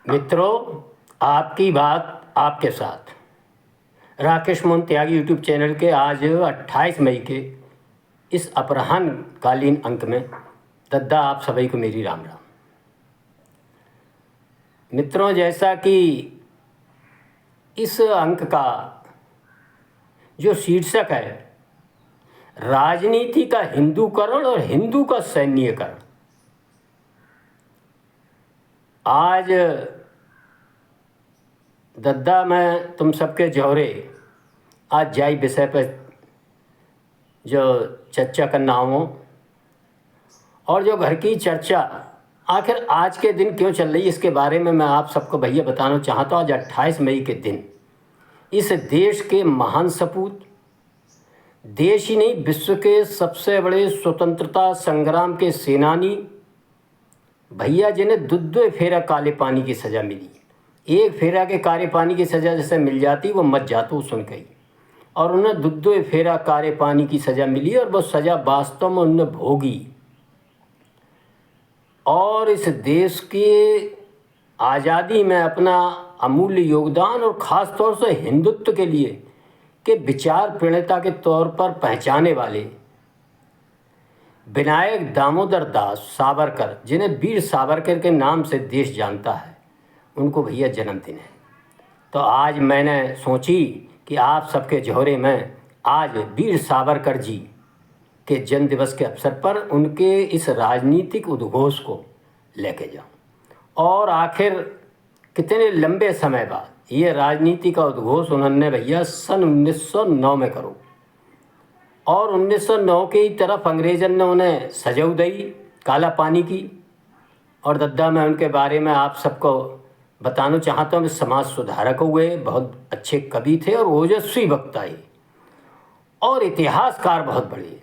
मित्रों, आपकी बात आपके साथ राकेश मोहन त्यागी यूट्यूब चैनल के आज 28 मई के इस अपराह्नकालीन अंक में दद्दा आप सभी को मेरी राम राम। मित्रों, जैसा कि इस अंक का जो शीर्षक है, राजनीति का हिंदूकरण और हिंदू का सैन्यकरण, आज दद्दा मैं तुम सबके जौहरे आज जाई विषय पर जो चर्चा करना हो, और जो घर की चर्चा आखिर आज के दिन क्यों चल रही है इसके बारे में मैं आप सबको भैया बताना चाहता हूँ। आज 28 मई के दिन इस देश के महान सपूत, देश ही नहीं विश्व के सबसे बड़े स्वतंत्रता संग्राम के सेनानी भैया जिन्हें दुद्दो फेरा काले पानी की सज़ा मिली, एक फेरा के काले पानी की सज़ा जैसे मिल जाती वो मत जातो सुन गई, और उन्हें दुद्दो फेरा काले पानी की सज़ा मिली और वो सज़ा वास्तव में उन्हें भोगी और इस देश की आज़ादी में अपना अमूल्य योगदान और ख़ास तौर से हिंदुत्व के लिए के विचार प्रणेता के तौर पर पहचाने वाले विनायक दामोदर दास सावरकर, जिन्हें वीर सावरकर के नाम से देश जानता है, उनको भैया जन्मदिन है। तो आज मैंने सोची कि आप सबके जौहरे में आज वीर सावरकर जी के जन्म दिवस के अवसर पर उनके इस राजनीतिक उद्घोष को लेके जाऊं, और आखिर कितने लंबे समय बाद ये राजनीति का उद्घोष उन्होंने भैया सन 1909 में करो, और 1909 की तरफ अंग्रेजन ने उन्हें सजऊ दी काला पानी की। और दद्दा मैं उनके बारे में आप सबको बताना चाहता हूँ। समाज सुधारक हुए, बहुत अच्छे कवि थे और ओजस्वी वक्ता ही, और इतिहासकार बहुत बड़े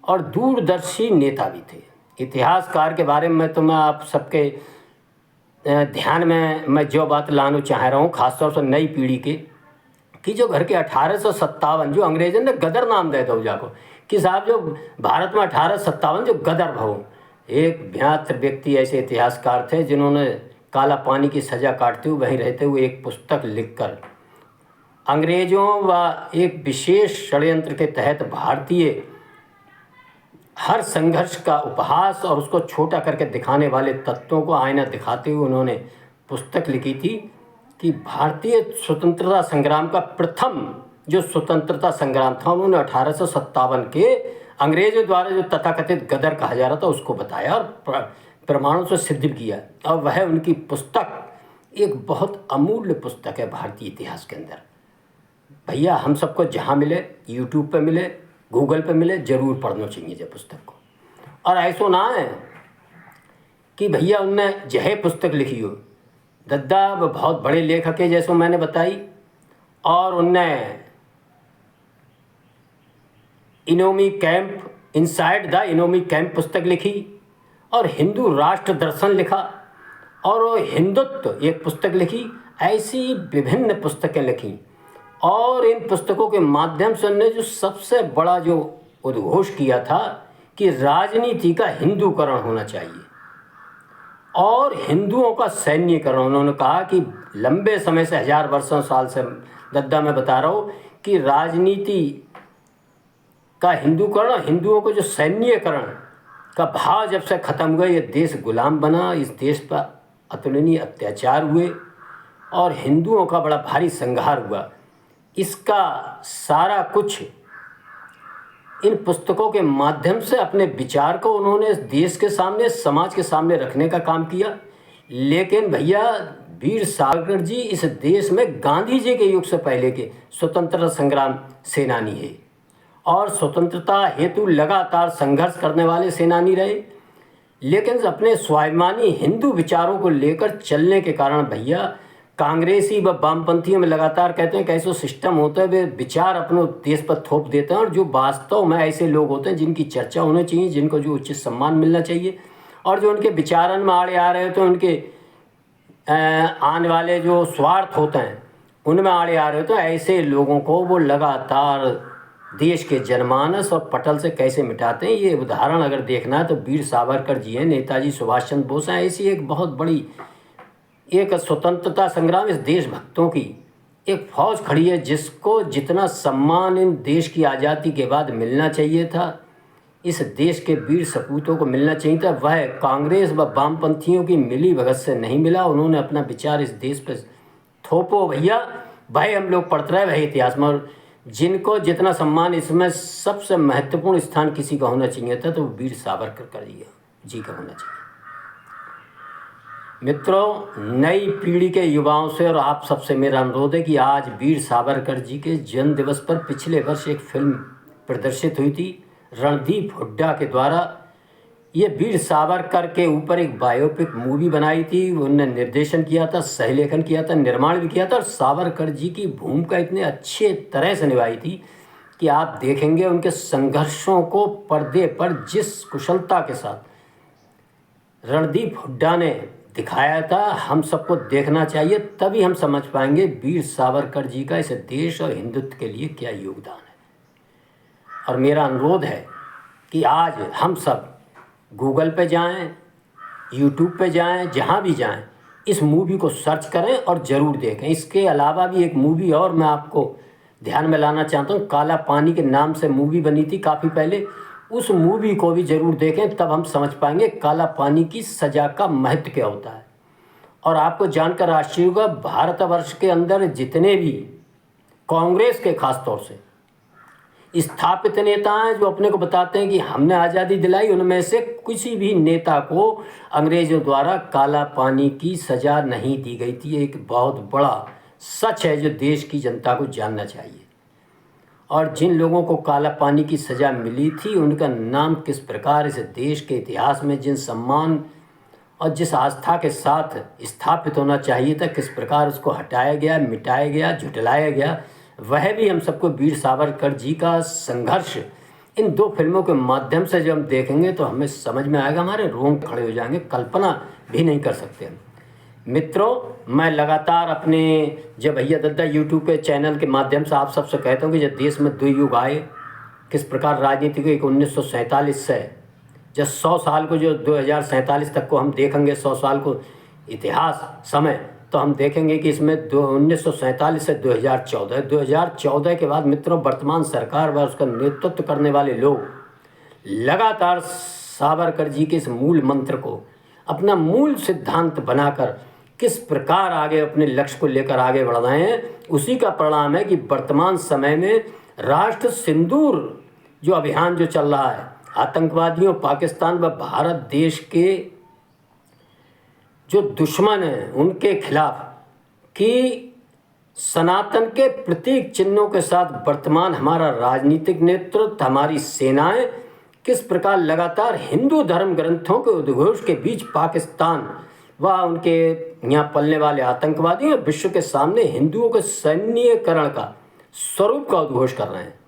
और दूरदर्शी नेता भी थे। इतिहासकार के बारे में तो मैं आप सबके ध्यान में मैं जो बात लाना चाह रहा हूँ, ख़ासतौर से नई पीढ़ी के, कि जो घर के 1857 जो अंग्रेजन ने गदर नाम दे दो जाको कि साहब जो भारत में 1857 जो गदर भाव, एक भ्यात व्यक्ति ऐसे इतिहासकार थे जिन्होंने काला पानी की सज़ा काटते हुए वहीं रहते हुए एक पुस्तक लिखकर अंग्रेज़ों व एक विशेष षड्यंत्र के तहत भारतीय हर संघर्ष का उपहास और उसको छोटा करके दिखाने वाले तत्वों को आईना दिखाते हुए उन्होंने पुस्तक लिखी थी कि भारतीय स्वतंत्रता संग्राम का प्रथम जो स्वतंत्रता संग्राम था उन्होंने 1857 के अंग्रेज़ों द्वारा जो तथाकथित गदर कहा जा रहा था उसको बताया और प्रमाणों से सिद्ध किया। और वह उनकी पुस्तक एक बहुत अमूल्य पुस्तक है भारतीय इतिहास के अंदर। भैया हम सबको जहाँ मिले, यूट्यूब पे मिले, गूगल पे मिले, ज़रूर पढ़ना चाहिए जब पुस्तक को। और ऐसा ना है कि भैया उनने जहे पुस्तक लिखी हो, दद्दा बहुत बड़े लेखक है जैसे मैंने बताई, और उनने इनोमी कैंप, इनसाइड द इनोमी कैंप पुस्तक लिखी, और हिंदू राष्ट्र दर्शन लिखा, और हिंदुत्व एक पुस्तक लिखी। ऐसी विभिन्न पुस्तकें लिखी, और इन पुस्तकों के माध्यम से उन्होंने जो सबसे बड़ा जो उद्घोष किया था कि राजनीति का हिंदूकरण होना चाहिए और हिंदुओं का सैन्यकरण। उन्होंने कहा कि लंबे समय से, 1000 वर्षों साल से दद्दा मैं बता रहा हूँ कि राजनीति का हिंदूकरण, हिंदुओं को जो सैन्यकरण का भाव जब से ख़त्म हुआ, ये देश गुलाम बना, इस देश पर अतुलनीय अत्याचार हुए और हिंदुओं का बड़ा भारी संहार हुआ। इसका सारा कुछ इन पुस्तकों के माध्यम से अपने विचार को उन्होंने देश के सामने, समाज के सामने रखने का काम किया। लेकिन भैया वीर सावरकर जी इस देश में गांधी जी के युग से पहले के स्वतंत्रता संग्राम सेनानी है और स्वतंत्रता हेतु लगातार संघर्ष करने वाले सेनानी रहे। लेकिन अपने स्वाभिमानी हिंदू विचारों को लेकर चलने के कारण भैया कांग्रेसी व वामपंथियों में लगातार कहते हैं कि ऐसा सिस्टम होता है, वे विचार अपने देश पर थोप देते हैं, और जो वास्तव में ऐसे लोग होते हैं जिनकी चर्चा होनी चाहिए, जिनको जो उचित सम्मान मिलना चाहिए, और जो उनके विचारन में आड़े आ रहे होते हैं, उनके आने वाले जो स्वार्थ होते हैं उनमें आड़े आ रहे होते हैं, ऐसे लोगों को वो लगातार देश के जनमानस और पटल से कैसे मिटाते हैं। ये उदाहरण अगर देखना है तो वीर सावरकर जी हैं, नेताजी सुभाष चंद्र बोस हैं, ऐसी एक बहुत बड़ी एक स्वतंत्रता संग्राम, इस देशभक्तों की एक फौज खड़ी है जिसको जितना सम्मान इन देश की आज़ादी के बाद मिलना चाहिए था, इस देश के वीर सपूतों को मिलना चाहिए था, वह कांग्रेस व वामपंथियों की मिली भगत से नहीं मिला। उन्होंने अपना विचार इस देश पर थोपो भैया, भाई हम लोग पढ़ते रहे वही इतिहास में, और जिनको जितना सम्मान इसमें सबसे महत्वपूर्ण स्थान किसी का होना चाहिए था तो वो वीर सावरकर जी का होना चाहिए। मित्रों, नई पीढ़ी के युवाओं से और आप सबसे मेरा अनुरोध है कि आज वीर सावरकर जी के जन्म दिवस पर पिछले वर्ष एक फिल्म प्रदर्शित हुई थी रणदीप हुड्डा के द्वारा। ये वीर सावरकर के ऊपर एक बायोपिक मूवी बनाई थी, उन्होंने निर्देशन किया था, सहलेखन किया था, निर्माण भी किया था, और सावरकर जी की भूमिका इतने अच्छे तरह से निभाई थी कि आप देखेंगे उनके संघर्षों को पर्दे पर जिस कुशलता के साथ रणदीप हुड्डा ने दिखाया था, हम सबको देखना चाहिए, तभी हम समझ पाएंगे वीर सावरकर जी का इस देश और हिंदुत्व के लिए क्या योगदान है। और मेरा अनुरोध है कि आज हम सब गूगल पे जाएं, यूट्यूब पे जाएं, जहां भी जाएं, इस मूवी को सर्च करें और ज़रूर देखें। इसके अलावा भी एक मूवी और मैं आपको ध्यान में लाना चाहता हूं, काला पानी के नाम से मूवी बनी थी काफ़ी पहले, उस मूवी को भी ज़रूर देखें, तब हम समझ पाएंगे काला पानी की सज़ा का महत्व क्या होता है। और आपको जानकर आश्चर्य होगा, भारतवर्ष के अंदर जितने भी कांग्रेस के खास तौर से स्थापित नेता हैं जो अपने को बताते हैं कि हमने आज़ादी दिलाई, उनमें से किसी भी नेता को अंग्रेज़ों द्वारा काला पानी की सज़ा नहीं दी गई थी। एक बहुत बड़ा सच है जो देश की जनता को जानना चाहिए। और जिन लोगों को काला पानी की सज़ा मिली थी उनका नाम किस प्रकार इस देश के इतिहास में जिन सम्मान और जिस आस्था के साथ स्थापित होना चाहिए था, किस प्रकार उसको हटाया गया, मिटाया गया, झुठलाया गया, वह भी हम सबको वीर सावरकर जी का संघर्ष इन दो फिल्मों के माध्यम से जब हम देखेंगे तो हमें समझ में आएगा, हमारे रोंगटे खड़े हो जाएंगे, कल्पना भी नहीं कर सकते हम। मित्रों, मैं लगातार अपने जब भैया दद्दा यूट्यूब के चैनल के माध्यम से आप सबसे कहता हूँ कि जब देश में दो युग आए, किस प्रकार राजनीति को एक 1947 से जब 100 साल को जो 2047 तक को हम देखेंगे, 100 साल को इतिहास समय, तो हम देखेंगे कि इसमें 1947 से 2014 के बाद मित्रों वर्तमान सरकार व उसका नेतृत्व करने वाले लोग लगातार सावरकर जी के इस मूल मंत्र को अपना मूल सिद्धांत बनाकर किस प्रकार आगे अपने लक्ष्य को लेकर आगे बढ़ रहे हैं, उसी का परिणाम है कि वर्तमान समय में राष्ट्र सिंदूर जो अभियान जो चल रहा है, आतंकवादियों, पाकिस्तान व भारत देश के जो दुश्मन हैं उनके खिलाफ कि सनातन के प्रतीक चिन्हों के साथ वर्तमान हमारा राजनीतिक नेतृत्व, हमारी सेनाएं किस प्रकार लगातार हिंदू धर्म ग्रंथों के उद्घोष के बीच पाकिस्तान व उनके यहाँ पलने वाले आतंकवादियों विश्व के सामने हिंदुओं के सैन्यकरण का स्वरूप का उद्घोष कर रहे हैं।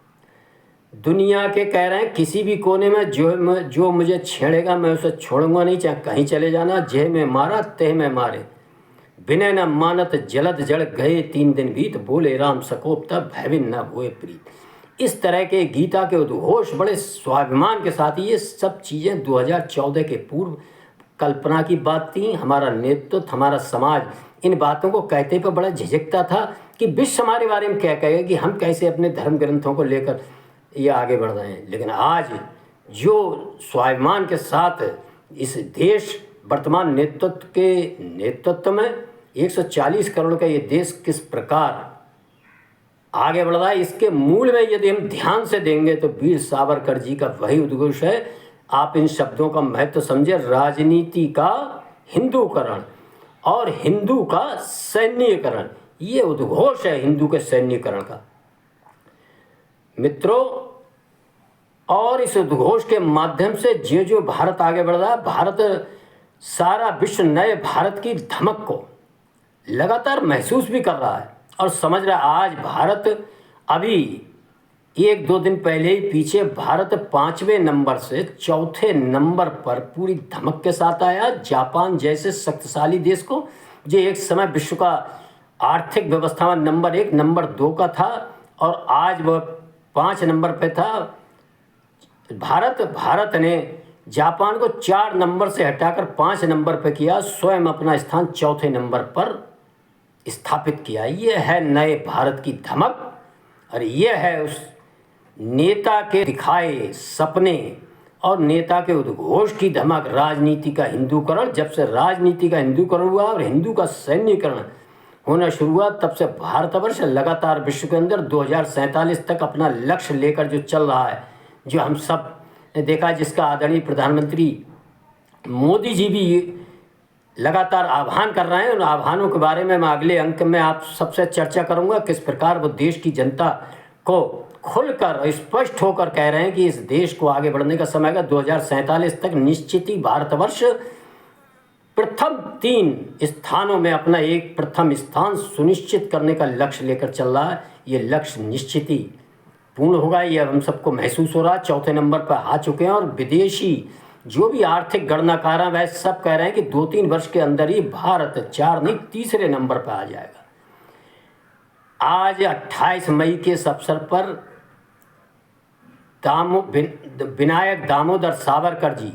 दुनिया के कह रहे हैं किसी भी कोने में जो मुझे छेड़ेगा मैं उसे छोड़ूंगा नहीं, चाहे कहीं चले जाना, जेह में मारा तेह में मारे, विनय न मानत जलद जड़ गए 3 दिन बीत, बोले राम सकोप तब भयविन न हुए प्रीत। इस तरह के गीता के उद्घोष बड़े स्वाभिमान के साथ, ये सब चीज़ें 2014 के पूर्व कल्पना की बात थी। हमारा नेतृत्व, हमारा समाज इन बातों को कहते पर बड़ा झिझकता था कि विश्व हमारे बारे में क्या कहेगा, कि हम कैसे अपने धर्म ग्रंथों को लेकर ये आगे बढ़ रहे हैं। लेकिन आज जो स्वाभिमान के साथ इस देश वर्तमान नेतृत्व के नेतृत्व में 140 करोड़ का ये देश किस प्रकार आगे बढ़ रहा है, इसके मूल में यदि हम ध्यान से देंगे तो वीर सावरकर जी का वही उद्घोष है। आप इन शब्दों का महत्व समझे, राजनीति का हिंदूकरण और हिंदू का सैन्यकरण, ये उद्घोष है हिंदू के सैन्यकरण का मित्रों। और इस उद्घोष के माध्यम से जो भारत आगे बढ़ रहा है, भारत सारा विश्व नए भारत की धमक को लगातार महसूस भी कर रहा है और समझ रहा है। आज भारत अभी 1-2 दिन पहले ही पीछे भारत 5वें नंबर से 4थे नंबर पर पूरी धमक के साथ आया। जापान जैसे शक्तिशाली देश को, जो एक समय विश्व का आर्थिक व्यवस्था में नंबर 1 नंबर 2 का था और आज वह 5 नंबर पे था। भारत ने जापान को 4 नंबर से हटाकर 5 नंबर पर किया, स्वयं अपना स्थान चौथे नंबर पर स्थापित किया। ये है नए भारत की धमक और ये है उस नेता के दिखाए सपने और नेता के उद्घोष की धमक, राजनीति का हिंदूकरण। जब से राजनीति का हिंदूकरण हुआ और हिंदू का सैन्यकरण होना शुरू हुआ, तब से भारतवर्ष लगातार विश्व के अंदर 2047 तक अपना लक्ष्य लेकर जो चल रहा है, जो हम सब ने देखा, जिसका आदरणीय प्रधानमंत्री मोदी जी भी लगातार आह्वान कर रहे हैं। उन आह्वानों के बारे में मैं अगले अंक में आप सबसे चर्चा करूंगा, किस प्रकार वो देश की जनता को खुलकर स्पष्ट होकर कह रहे हैं कि इस देश को आगे बढ़ने का समय का 2047 तक निश्चित ही भारतवर्ष प्रथम 3 स्थानों में अपना एक प्रथम स्थान सुनिश्चित करने का लक्ष्य लेकर चल रहा है। ये लक्ष्य निश्चित ही पूर्ण होगा, ये हम सबको महसूस हो रहा है। चौथे नंबर पर आ चुके हैं और विदेशी जो भी आर्थिक गणनाकार हैं वह सब कह रहे हैं कि 2-3 वर्ष के अंदर ही भारत 4 नहीं तीसरे नंबर पर आ जाएगा। आज 28 मई के इस अवसर पर विनायक दामोदर सावरकर जी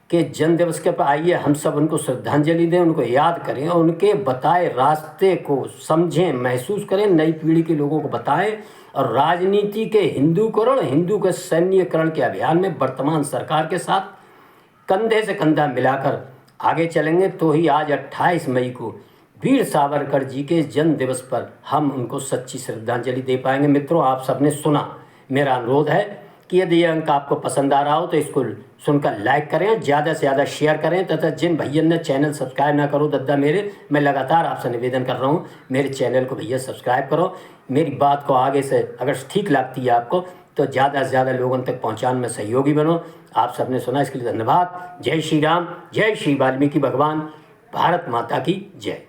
के जन्म दिवस के पर आइए हम सब उनको श्रद्धांजलि दें, उनको याद करें और उनके बताए रास्ते को समझें, महसूस करें, नई पीढ़ी के लोगों को बताएं और राजनीति के हिंदूकरण, हिंदू के सैन्यकरण के अभियान में वर्तमान सरकार के साथ कंधे से कंधा मिलाकर आगे चलेंगे, तो ही आज 28 मई को वीर सावरकर जी के जन्म दिवस पर हम उनको सच्ची श्रद्धांजलि दे पाएंगे। मित्रों, आप सबने सुना, मेरा अनुरोध है कि यदि यह अंक आपको पसंद आ रहा हो तो इसको सुनकर लाइक करें, ज़्यादा से ज़्यादा शेयर करें तथा जिन भैया ने चैनल सब्सक्राइब ना करो दद्दा मेरे, मैं लगातार आपसे निवेदन कर रहा हूँ मेरे चैनल को भैया सब्सक्राइब करो। मेरी बात को आगे से अगर ठीक लगती है आपको तो ज़्यादा से ज़्यादा लोगों तक पहुँचाने में सहयोगी बनो। आप सबने सुना, इसके लिए धन्यवाद। जय श्री राम, जय श्री वाल्मीकि भगवान, भारत माता की जय।